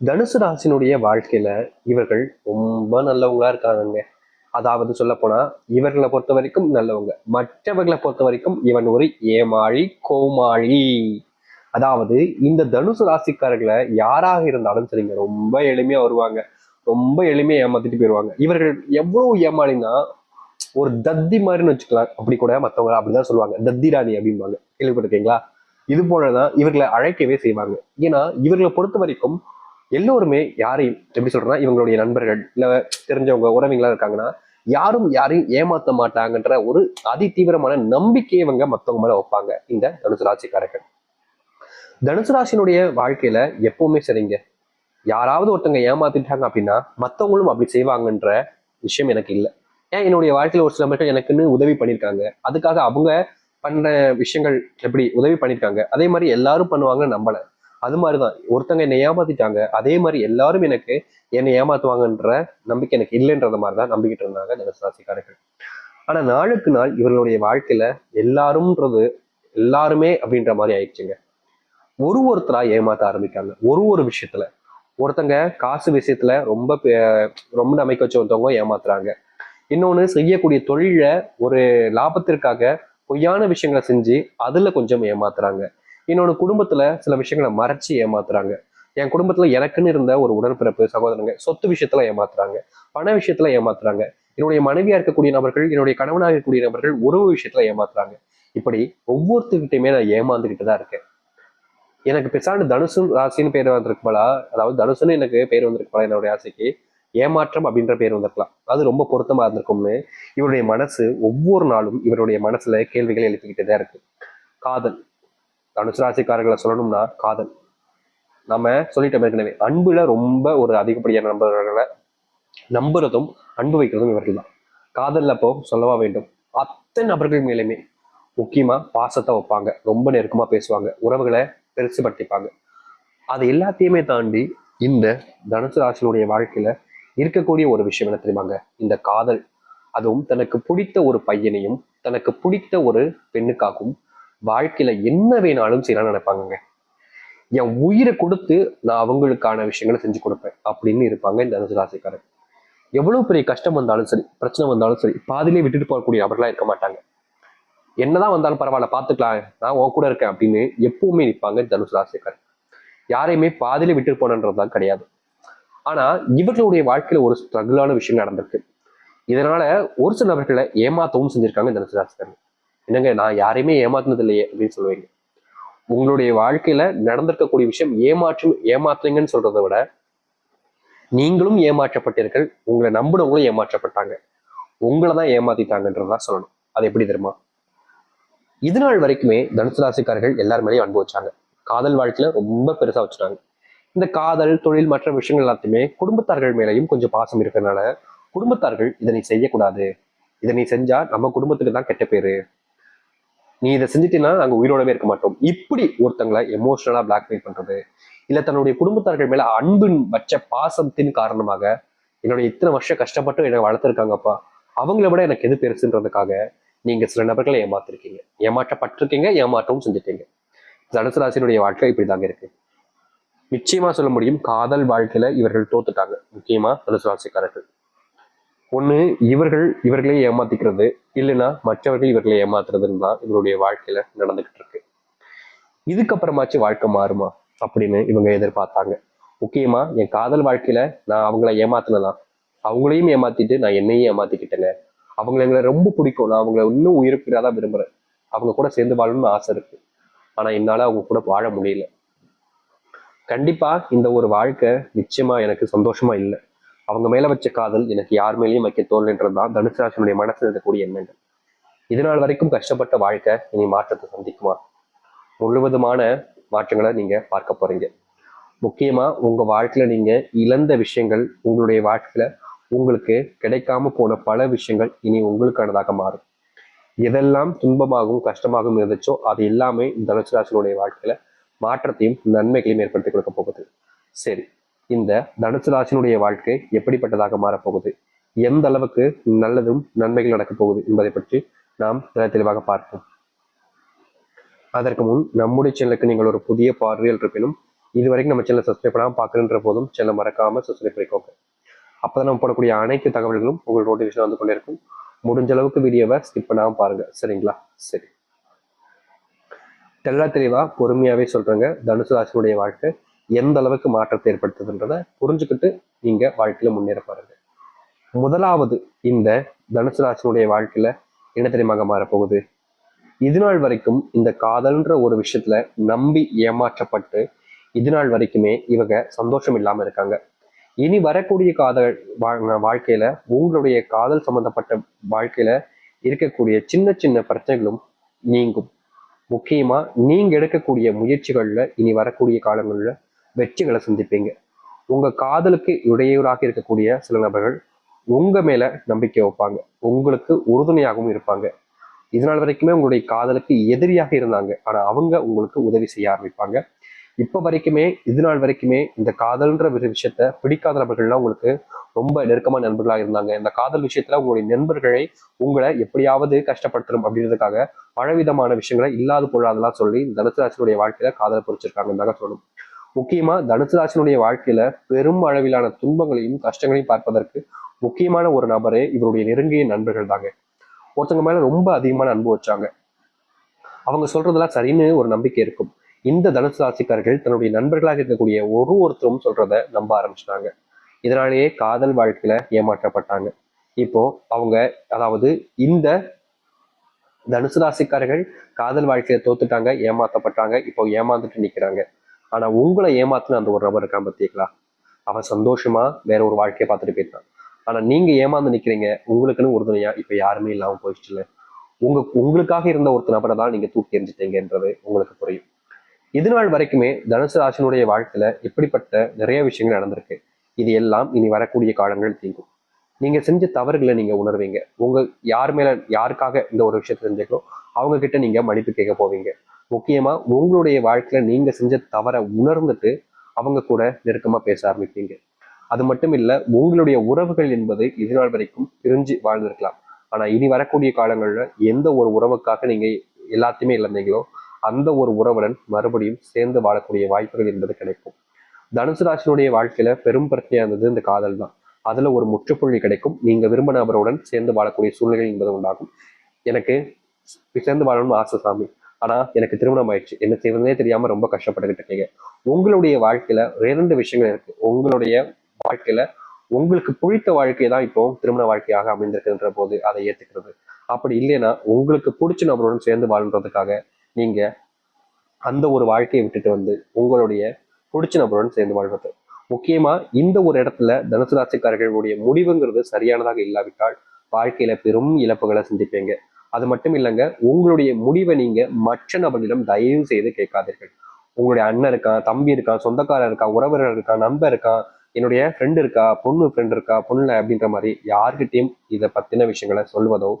தனுசு ராசினுடைய வாழ்க்கையில இவர்கள் ரொம்ப நல்லவங்களா இருக்காங்க. அதாவது சொல்ல போனா இவர்களை பொறுத்த வரைக்கும் நல்லவங்க, மற்றவர்களை பொறுத்த வரைக்கும் இவன் ஒரு ஏமாளி கோமாளி. அதாவது இந்த தனுசு ராசிக்காரர்களை யாராக இருந்தாலும் சரிங்க, ரொம்ப எளிமையா வருவாங்க, ரொம்ப எளிமையா ஏமாத்திட்டு போயிடுவாங்க. இவர்கள் எவ்வளவு ஏமாளினா ஒரு தத்தி மாதிரின்னு வச்சுக்கலாம். அப்படி கூட மற்றவங்க அப்படிதான் சொல்லுவாங்க, தத்தி ராணி அப்படிம்பாங்க, கேள்விப்பட்டிருக்கீங்களா? இது போலதான் இவர்களை அழைக்கவே செய்வாங்க. ஏன்னா இவர்களை பொறுத்த வரைக்கும் எல்லோருமே யாரையும் எப்படி சொல்றேன்னா, இவங்களுடைய நண்பர்கள் இல்ல தெரிஞ்சவங்க உறவிங்களா இருக்காங்கன்னா யாரும் யாரையும் ஏமாத்த மாட்டாங்கன்ற ஒரு அதி தீவிரமான நம்பிக்கையை இவங்க மத்தவங்க மேல வைப்பாங்க இந்த தனுசு ராசிக்காரர்கள். தனுசு ராசினுடைய வாழ்க்கையில எப்பவுமே சரிங்க, யாராவது ஒருத்தவங்க ஏமாத்திட்டாங்க அப்படின்னா மத்தவங்களும் அப்படி செய்வாங்கன்ற விஷயம் எனக்கு இல்லை. ஏன் என்னுடைய வாழ்க்கையில ஒரு சில மக்கள் எனக்குன்னு உதவி பண்ணியிருக்காங்க, அதுக்காக அவங்க பண்ண விஷயங்கள் எப்படி உதவி பண்ணியிருக்காங்க அதே மாதிரி எல்லாரும் பண்ணுவாங்கன்னு நம்பல. அது மாதிரிதான் ஒருத்தங்க என்னை ஏமாத்திட்டாங்க, அதே மாதிரி எல்லாரும் எனக்கு என்னை ஏமாத்துவாங்கன்ற நம்பிக்கை எனக்கு இல்லைன்றத மாதிரிதான் நம்பிக்கிட்டு இருந்தாங்க தனுசு ராசிக்காரர்கள். ஆனா நாளுக்கு நாள் இவர்களுடைய வாழ்க்கையில எல்லாரும்ன்றது எல்லாருமே அப்படின்ற மாதிரி ஆயிடுச்சுங்க. ஒருத்தரா ஏமாத்த ஆரம்பிக்காங்க. ஒரு விஷயத்துல ஒருத்தங்க காசு விஷயத்துல ரொம்ப நம்பிக்கை வச்சு ஒருத்தவங்க ஏமாத்துறாங்க. இன்னொன்னு செய்யக்கூடிய தொழில ஒரு லாபத்திற்காக பொய்யான விஷயங்களை செஞ்சு அதுல கொஞ்சம் ஏமாத்துறாங்க. இன்னொன்னு குடும்பத்துல சில விஷயங்களை மறைச்சு ஏமாத்துறாங்க. என் குடும்பத்துல எனக்குன்னு இருந்த ஒரு உடன்பிறப்பு சகோதரங்க சொத்து விஷயத்துல ஏமாத்துறாங்க, பண விஷயத்துல ஏமாத்துறாங்க. என்னுடைய மனைவியா இருக்கக்கூடிய நபர்கள், என்னுடைய கணவனாக இருக்கக்கூடிய நபர்கள் உறவு விஷயத்துல ஏமாத்துறாங்க. இப்படி ஒவ்வொருத்தர்கிட்டையுமே நான் ஏமாந்துகிட்டு தான் இருக்கேன். எனக்கு பெருசாண்டு தனுசு ராசின்னு பேர் வந்திருக்குங்களா, அதாவது தனுசுன்னு எனக்கு பேர் வந்திருக்குங்களா என்னுடைய ராசிக்கு, ஏமாற்றம் அப்படின்ற பேர் வந்திருக்கலாம், அது ரொம்ப பொருத்தமா இருந்திருக்கும்னு இவருடைய மனசு ஒவ்வொரு நாளும் இவருடைய மனசுல கேள்விகளை எழுப்பிக்கிட்டே தான் இருக்கு. காதல், தனுசு ராசிக்காரர்களை சொல்லணும்னா காதல், நம்ம சொல்லிட்டோம் ஏற்கனவே, அன்புல ரொம்ப ஒரு அதிகப்படியான நம்பர்களை நம்புறதும் அன்பு வைக்கிறதும் இவர்கள் தான். காதல்ல அப்போ சொல்லவா வேண்டும், அத்தனை நபர்கள் மேலுமே முக்கியமா பாசத்தை வைப்பாங்க, ரொம்ப நெருக்கமா பேசுவாங்க, உறவுகளை பெருசுபடுத்திப்பாங்க. அது எல்லாத்தையுமே தாண்டி இந்த தனுசு ராசினுடைய வாழ்க்கையில இருக்கக்கூடிய ஒரு விஷயம் என்ன தெரியுமாங்க, இந்த காதல். அதுவும் தனக்கு பிடித்த ஒரு பையனையும் தனக்கு பிடித்த ஒரு பெண்ணுக்காகவும் வாழ்க்கையில என்ன வேணாலும் செய்யலாம் நினைப்பாங்க. என் உயிரை கொடுத்து நான் அவங்களுக்கான விஷயங்களை செஞ்சு கொடுப்பேன் அப்படின்னு இருப்பாங்க இந்த தனுசு ராசிக்காரர். எவ்வளவு பெரிய கஷ்டம் வந்தாலும் சரி, பிரச்சனை வந்தாலும் சரி, பாதிலே விட்டுட்டு போகக்கூடிய நபர்களா இருக்க மாட்டாங்க. என்னதான் வந்தாலும் பரவாயில்ல பாத்துக்கலாம், நான் உன் கூட இருக்கேன் அப்படின்னு எப்பவுமே நிற்பாங்க தனுசு ராசிக்காரர். யாரையுமே பாதியில விட்டு போனன்றதுதான் கிடையாது. ஆனா இவர்களுடைய வாழ்க்கையில ஒரு ஸ்ட்ரகிளான விஷயம் நடந்திருக்கு. இதனால ஒரு சில நபர்களை ஏமாத்தவும் செஞ்சிருக்காங்க தனுசு ராசிக்காரர். என்னங்க நான் யாரையுமே ஏமாத்தினது இல்லையே அப்படின்னு சொல்லுவீங்க. உங்களுடைய வாழ்க்கையில நடந்திருக்கக்கூடிய விஷயம் ஏமாற்றுங்கன்னு சொல்றதை விட நீங்களும் ஏமாற்றப்பட்டீர்கள், உங்களை நம்பினவங்களும் ஏமாற்றப்பட்டாங்க, உங்களை தான் ஏமாத்திட்டாங்கன்றதான் சொல்லணும். அது எப்படி தெரியுமா, இது நாள் வரைக்குமே தனுசு ராசிக்காரர்கள் எல்லார் மேலேயும் அனுபவிச்சாங்க. காதல் வாழ்க்கையில ரொம்ப பெருசா வச்சுட்டாங்க. இந்த காதல் தொழில் மற்ற விஷயங்கள் எல்லாத்தையுமே குடும்பத்தார்கள் மேலேயும் கொஞ்சம் பாசம் இருக்கிறதுனால குடும்பத்தார்கள் இதை நீ செய்யக்கூடாது, இதை நீ செஞ்சா நம்ம குடும்பத்துக்கு தான் கெட்ட பேரு, நீ இதை செஞ்சுட்டீங்கன்னா நாங்க உயிரோடவே இருக்க மாட்டோம், இப்படி ஒருத்தங்களை எமோஷனலா பிளாக்மெயில் பண்றது, இல்ல தன்னுடைய குடும்பத்தார்கள் மேல அன்பின் வச்ச பாசத்தின் காரணமாக என்னுடைய இத்தனை வருஷம் கஷ்டப்பட்டு என்னை வளர்த்துருக்காங்கப்பா, அவங்கள விட எனக்கு எது பெருசுன்றதுக்காக நீங்க சில நபர்களை ஏமாத்திருக்கீங்க, ஏமாற்றப்பட்டிருக்கீங்க, ஏமாற்றவும் செஞ்சுட்டீங்க. தனுசு ராசியினுடைய வாழ்க்கை இப்படிதாங்க இருக்கு. நிச்சயமா சொல்ல முடியும், காதல் வாழ்க்கையில இவர்கள் தோத்துட்டாங்க. முக்கியமா தனுசு ராசிக்காரர்கள் ஒண்ணு இவர்களே ஏமாத்திக்கிறது, இல்லைன்னா மற்றவர்கள் இவர்களை ஏமாத்துறதுன்னு தான் இவருடைய வாழ்க்கையில நடந்துகிட்டு இருக்கு. இதுக்கப்புறமாச்சு வாழ்க்கை மாறுமா அப்படின்னு இவங்க எதிர்பார்த்தாங்க. முக்கியமா என் காதல் வாழ்க்கையில நான் அவங்கள ஏமாத்தினலாம், அவங்களையும் ஏமாத்திட்டு நான் என்னையும் ஏமாத்திக்கிட்டேங்க, அவங்களை எங்களை ரொம்ப பிடிக்கும், நான் அவங்களை இன்னும் உயிர்ப்பிடாதான் விரும்புறேன், அவங்க கூட சேர்ந்து வாழணும்னு ஆசை இருக்கு, ஆனா என்னால அவங்க கூட வாழ முடியல. கண்டிப்பா இந்த ஒரு வாழ்க்கை நிச்சயமா எனக்கு சந்தோஷமா இல்லை, அவங்க மேல வச்ச காதல் எனக்கு யார் மேலேயும் வைக்க தோல்ன்றதுதான் தனுசு ராசினுடைய மனசுல இருக்கக்கூடிய எண்ணங்கள். இதனால் வரைக்கும் கஷ்டப்பட்ட வாழ்க்கை இனி மாற்றத்தை சந்திக்குமா, முழுவதுமான மாற்றங்களை நீங்க பார்க்க போறீங்க. முக்கியமா உங்க வாழ்க்கையில நீங்க இழந்த விஷயங்கள், உங்களுடைய வாழ்க்கையில உங்களுக்கு கிடைக்காம போன பல விஷயங்கள் இனி உங்களுக்கானதாக மாறும். எதெல்லாம் துன்பமாகவும் கஷ்டமாகவும் இருந்துச்சோ அது எல்லாமே இந்த தனுசு ராசினுடைய வாழ்க்கையில மாற்றத்தையும் நன்மைகளையும் ஏற்படுத்தி கொடுக்க போகுது. சரி, இந்த தனுசு ராசினுடைய வாழ்க்கை எப்படிப்பட்டதாக மாறப்போகுது, எந்த அளவுக்கு நல்லதும் நன்மைகள் நடக்கப் போகுது என்பதை பற்றி நாம் தெளிவாக பார்ப்போம். அதற்கு முன் நம்முடைய சேனலுக்கு நீங்கள் ஒரு புதிய பார்வையில் இருப்பினும் இது வரைக்கும் நம்ம சேனல் சப்ஸ்கிரைப் பண்ணாமல் பார்க்குற போதும் சேனல் மறக்காம சப்ஸ்கிரைப் பண்ணிக்கோங்க. அப்பதான் நம்ம போடக்கூடிய அனைத்து தகவல்களும் உங்களுக்கு நோட்டிஃபிகேஷன் வந்து கொண்டே இருக்கும். முடிஞ்ச அளவுக்கு வீடியோவை ஸ்கிப் பண்ணாமல் பாருங்க, சரிங்களா? சரி, தெளிவா பொறுமையாவே சொல்றேங்க. தனுசு ராசினுடைய வாழ்க்கை எந்த அளவுக்கு மாற்றத்தை ஏற்படுத்துதுன்றதை புரிஞ்சுக்கிட்டு நீங்க வாழ்க்கையில முன்னேற பாருங்க. முதலாவது, இந்த தனுசு ராசினுடைய வாழ்க்கையில என்ன தெரியுமாக மாறப்போகுது? இது நாள் வரைக்கும் இந்த காதல்ன்ற ஒரு விஷயத்துல நம்பி ஏமாற்றப்பட்டு இது நாள் வரைக்குமே இவங்க சந்தோஷம் இல்லாம இருக்காங்க. இனி வரக்கூடிய காதல் வாழ்க்கையில உங்களுடைய காதல் சம்பந்தப்பட்ட வாழ்க்கையில இருக்கக்கூடிய சின்ன சின்ன பிரச்சனைகளும் நீங்கும். முக்கியமா நீங்க எடுக்கக்கூடிய முயற்சிகள்ல இனி வரக்கூடிய காலங்கள்ல வெற்றிகளை சந்திப்பீங்க. உங்க காதலுக்கு இடையூறாக இருக்கக்கூடிய சில நபர்கள் உங்க மேல நம்பிக்கை வைப்பாங்க, உங்களுக்கு உறுதுணையாகவும் இருப்பாங்க. இதனால் வரைக்குமே உங்களுடைய காதலுக்கு எதிரியாக இருந்தாங்க, ஆனா அவங்க உங்களுக்கு உதவி செய்ய ஆரம்பிப்பாங்க. இப்ப வரைக்குமே இது நாள் வரைக்குமே இந்த காதல்ன்ற ஒரு விஷயத்த பிடிக்காத நபர்கள்லாம் உங்களுக்கு ரொம்ப நெருக்கமான நண்பர்களாக இருந்தாங்க. இந்த காதல் விஷயத்துல உங்களுடைய நண்பர்களை உங்களை எப்படியாவது கஷ்டப்படுத்தணும் அப்படின்றதுக்காக பலவிதமான விஷயங்களை இல்லாத பொருளாதெல்லாம் சொல்லி தனுசு ராசினுடைய வாழ்க்கையில காதலை பொறிச்சிருக்காங்க சொல்லணும். முக்கியமா தனுசு ராசினுடைய வாழ்க்கையில பெரும் அளவிலான துன்பங்களையும் கஷ்டங்களையும் பார்ப்பதற்கு முக்கியமான ஒரு நபரே இவருடைய நெருங்கிய நண்பர்கள் தாங்க. ஒருத்தவங்க மேல ரொம்ப அதிகமான அன்பு வச்சாங்க, அவங்க சொல்றதெல்லாம் சரின்னு ஒரு நம்பிக்கை இருக்கும். இந்த தனுசு ராசிக்காரர்கள் தன்னுடைய நண்பர்களாக இருக்கக்கூடிய ஒருத்தரும் சொல்றத நம்ப ஆரம்பிச்சிட்டாங்க. இதனாலேயே காதல் வாழ்க்கையில ஏமாற்றப்பட்டாங்க. இப்போ அவங்க, அதாவது இந்த தனுசு ராசிக்காரர்கள் காதல் வாழ்க்கையில தோத்துட்டாங்க, ஏமாத்தப்பட்டாங்க, இப்போ ஏமாந்துட்டு நிக்கிறாங்க. ஆனா உங்களை ஏமாத்துன அந்த ஒரு நபர் இருக்கான் பார்த்தீங்களா, அவன் சந்தோஷமா வேற ஒரு வாழ்க்கையை பார்த்துட்டு போயிட்டான். ஆனா நீங்க ஏமாந்து நிக்கிறீங்க, உங்களுக்குன்னு உறுதுணையா இப்ப யாருமே இல்லாம போயிடுச்சுல. உங்களுக்காக இருந்த ஒரு நபரை தான் நீங்க தூக்கி எறிஞ்சிட்டீங்கன்றது உங்களுக்கு புரியும். இது நாள் வரைக்குமே தனுசு ராசினுடைய வாழ்க்கையில இப்படிப்பட்ட நிறைய விஷயங்கள் நடந்திருக்கு. இது எல்லாம் இனி வரக்கூடிய காலங்கள் தீங்கும். நீங்க செஞ்ச தவறுகளை நீங்க உணர்வீங்க. யார் மேல யாருக்காக இந்த ஒரு விஷயத்த செஞ்சீங்களோ அவங்க கிட்ட நீங்க மன்னிப்பு கேட்க போவீங்க. முக்கியமா உங்களுடைய வாழ்க்கையில நீங்க செஞ்ச தவறை உணர்ந்துட்டு அவங்க கூட நெருக்கமா பேச ஆரம்பிப்பீங்க. அது மட்டும் இல்ல, உங்களுடைய உறவுகள் என்பது இது நாள் வரைக்கும் பிரிஞ்சு வாழ்ந்திருக்கலாம். ஆனா இனி வரக்கூடிய காலங்கள்ல எந்த ஒரு உறவுக்காக நீங்க எல்லாத்தையுமே இழந்தீங்களோ அந்த ஒரு உறவுடன் மறுபடியும் சேர்ந்து வாழக்கூடிய வாய்ப்புகள் என்பது கிடைக்கும். தனுசு ராசினுடைய வாழ்க்கையில பெரும் பிரச்சனையா இருந்தது இந்த காதல் தான். அதுல ஒரு முற்றுப்புள்ளி கிடைக்கும். நீங்க விரும்ப நபருடன் சேர்ந்து வாழக்கூடிய சூழ்நிலை என்பது உண்டாகும். எனக்கு சேர்ந்து வாழணும்னு ஆசை சாமி, ஆனா எனக்கு திருமணம் ஆயிடுச்சு, என்ன செய்வதே தெரியாம ரொம்ப கஷ்டப்பட்டுக்கிட்டு இருக்கீங்க. உங்களுடைய வாழ்க்கையில 2 விஷயங்கள் இருக்கு. உங்களுடைய வாழ்க்கையில உங்களுக்கு பிடித்த வாழ்க்கை தான் இப்போ திருமண வாழ்க்கையாக அமைந்திருக்கின்ற போது அதை ஏத்துக்கிறது. அப்படி இல்லைன்னா உங்களுக்கு பிடிச்ச நபருடன் சேர்ந்து வாழ்றதுக்காக நீங்க அந்த ஒரு வாழ்க்கையை விட்டுட்டு வந்து உங்களுடைய பிடிச்ச நபருடன் சேர்ந்து வாழ்வது. முக்கியமா இந்த ஒரு இடத்துல தனுசு ராசிக்காரர்களுடைய முடிவுங்கிறது சரியானதாக இல்லாவிட்டால் வாழ்க்கையில பெரும் இழப்புகளை சந்திப்பீங்க. அது மட்டும் இல்லைங்க, உங்களுடைய முடிவை நீங்க மற்ற நபர்களிடம் தயவு செய்து கேட்காதீர்கள். உங்களுடைய அண்ணன் இருக்கான், தம்பி இருக்கான், சொந்தக்காரர் இருக்கா, உறவினர் இருக்கா, நண்பர் இருக்கான், என்னுடைய ஃப்ரெண்ட் இருக்கா, பொண்ணு ஃப்ரெண்ட் இருக்கா, பொண்ணுல அப்படின்ற மாதிரி யார்கிட்டையும் இதை பத்தின விஷயங்களை சொல்வதோ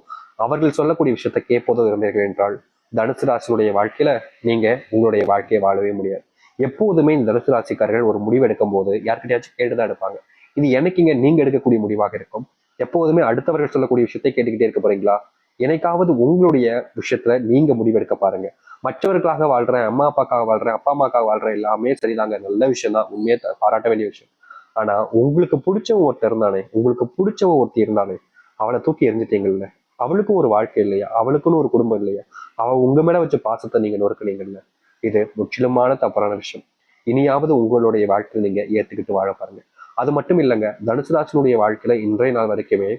அவர்கள் சொல்லக்கூடிய விஷயத்த கேட்பதோ இருந்தீர்கள் என்றால் தனுசு ராசியுடைய வாழ்க்கையில நீங்க உங்களுடைய வாழ்க்கையை வாழவே முடியாது. எப்போதுமே இந்த தனுசு ராசிக்காரர்கள் ஒரு முடிவு எடுக்கும் போது யார்கிட்டயாச்சும் கேட்டுதான் எடுப்பாங்க. இது எனக்குங்க நீங்க எடுக்கக்கூடிய முடிவாக இருக்கும். எப்போதுமே அடுத்தவர்கள் சொல்லக்கூடிய விஷயத்தை கேட்டுக்கிட்டே இருக்க போறீங்களா? என்னைக்காவது உங்களுடைய விஷயத்துல நீங்க முடிவெடுக்க பாருங்க. மற்றவர்களுக்காக வாழ்றேன், அம்மா அப்பாக்காக வாழ்றேன், அப்பா அம்மாக்காக வாழ்றேன், எல்லாமே சரிதாங்க, நல்ல விஷயம் தான், உண்மையே பாராட்ட வேண்டிய விஷயம். ஆனா உங்களுக்கு பிடிச்சவன் ஒருத்தர் இருந்தானே, உங்களுக்கு பிடிச்சவன் ஒருத்தி இருந்தானே, அவளை தூக்கி எறிஞ்சிட்டீங்கல்ல. அவளுக்கும் ஒரு வாழ்க்கை இல்லையா? அவளுக்குன்னு ஒரு குடும்பம் இல்லையா? அவ உங்க மேல வச்ச பாசத்தை நீங்க நொறுக்குனீங்கல்ல. இது முற்றிலுமான தவறான விஷயம். இனியாவது உங்களுடைய வாழ்க்கையில் நீங்க ஏத்துக்கிட்டு வாழ பாருங்க. அது மட்டும் இல்லைங்க, தனுசு ராசினுடைய வாழ்க்கையில இன்றைய நாள் வரைக்குமே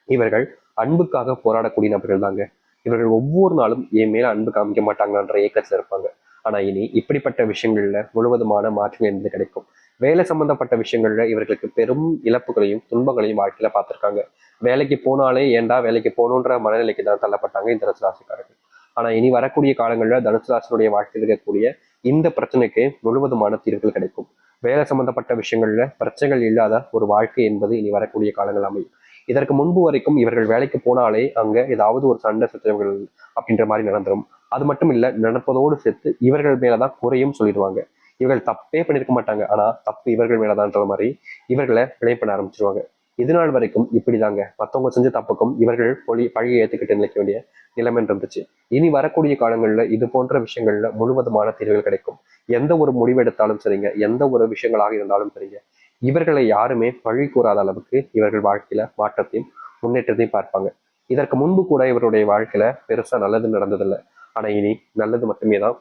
இவர்கள் அன்புக்காக போராடக்கூடிய நபர்கள் தாங்க. இவர்கள் ஒவ்வொரு நாளும் என் மேல அன்பு காமிக்க மாட்டாங்கன்ற ஏக்கத்துல இருப்பாங்க. ஆனா இனி இப்படிப்பட்ட விஷயங்கள்ல முழுவதுமான மாற்றம் என்பது கிடைக்கும். வேலை சம்பந்தப்பட்ட விஷயங்கள்ல இவர்களுக்கு பெரும் இழப்புகளையும் துன்பங்களையும் வாழ்க்கையில பார்த்திருக்காங்க. வேலைக்கு போனாலே ஏன்டா வேலைக்கு போகணுன்ற மனநிலைக்கு தான் தள்ளப்பட்டாங்க இந்த தனுசு ராசிக்காரர்கள். ஆனா இனி வரக்கூடிய காலங்கள்ல தனுசு ராசினுடைய வாழ்க்கையில் இருக்கக்கூடிய இந்த பிரச்சனைக்கு முழுவதுமான தீர்வுகள் கிடைக்கும். வேலை சம்பந்தப்பட்ட விஷயங்கள்ல பிரச்சனைகள் இல்லாத ஒரு வாழ்க்கை என்பது இனி வரக்கூடிய காலங்கள் அமையும். இதற்கு முன்பு வரைக்கும் இவர்கள் வேலைக்கு போனாலே அங்க ஏதாவது ஒரு சண்டை சச்சரவுகள் அப்படின்ற மாதிரி நடந்துரும். அது மட்டும் இல்ல, நடப்பதோடு சேர்த்து இவர்கள் மேலதான் குறையும் சொல்லிடுவாங்க. இவர்கள் தப்பே பண்ணிருக்க மாட்டாங்க, ஆனா தப்பு இவர்கள் மேலதான்ற மாதிரி இவர்களை பிழை பண்ண ஆரம்பிச்சிருவாங்க. இது நாள் வரைக்கும் இப்படிதாங்க. மத்தவங்க செஞ்ச தப்புக்கும் இவர்கள் பழியை ஏத்துக்கிட்டு நினைக்க வேண்டிய நிலைமை இருந்துச்சு. இனி வரக்கூடிய காலங்கள்ல இது போன்ற விஷயங்கள்ல முழுவதுமான தீர்வுகள் கிடைக்கும். எந்த ஒரு முடிவு எடுத்தாலும் சரிங்க, எந்த ஒரு விஷயங்களாக இருந்தாலும் சரிங்க, இவர்களை யாருமே பழி கூறாத அளவுக்கு இவர்கள் வாழ்க்கையில மாற்றத்தையும் முன்னேற்றத்தையும் பார்ப்பாங்க. இதற்கு முன்பு கூட இவருடைய வாழ்க்கையில பெருசா நல்லது நடந்ததில்லை. ஆனா இனி நல்லது மட்டுமே தான்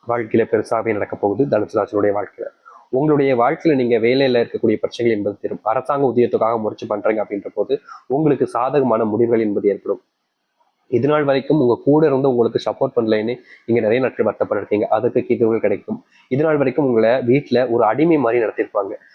வாழ்க்கையில பெருசாகவே நடக்க போகுது தனுசு ராசினுடைய வாழ்க்கையில. உங்களுடைய வாழ்க்கையில நீங்க வேலையில இருக்கக்கூடிய பிரச்சனைகள் என்பது தீரும். அரசாங்க உத்தியோகத்துக்காக முயற்சி பண்றீங்க அப்படின்ற போது உங்களுக்கு சாதகமான முடிவுகள் என்பது ஏற்படும். இது நாள் வரைக்கும் உங்க கூட இருந்து உங்களுக்கு சப்போர்ட் பண்ணலைன்னு நீங்க நிறைய நாட்கள் வருத்தப்பட்டிருக்கீங்க. அதுக்கு தீர்வுகள் கிடைக்கும். இது நாள் வரைக்கும் உங்களை வீட்டுல ஒரு அடிமை மாதிரி நடத்திருப்பாங்க.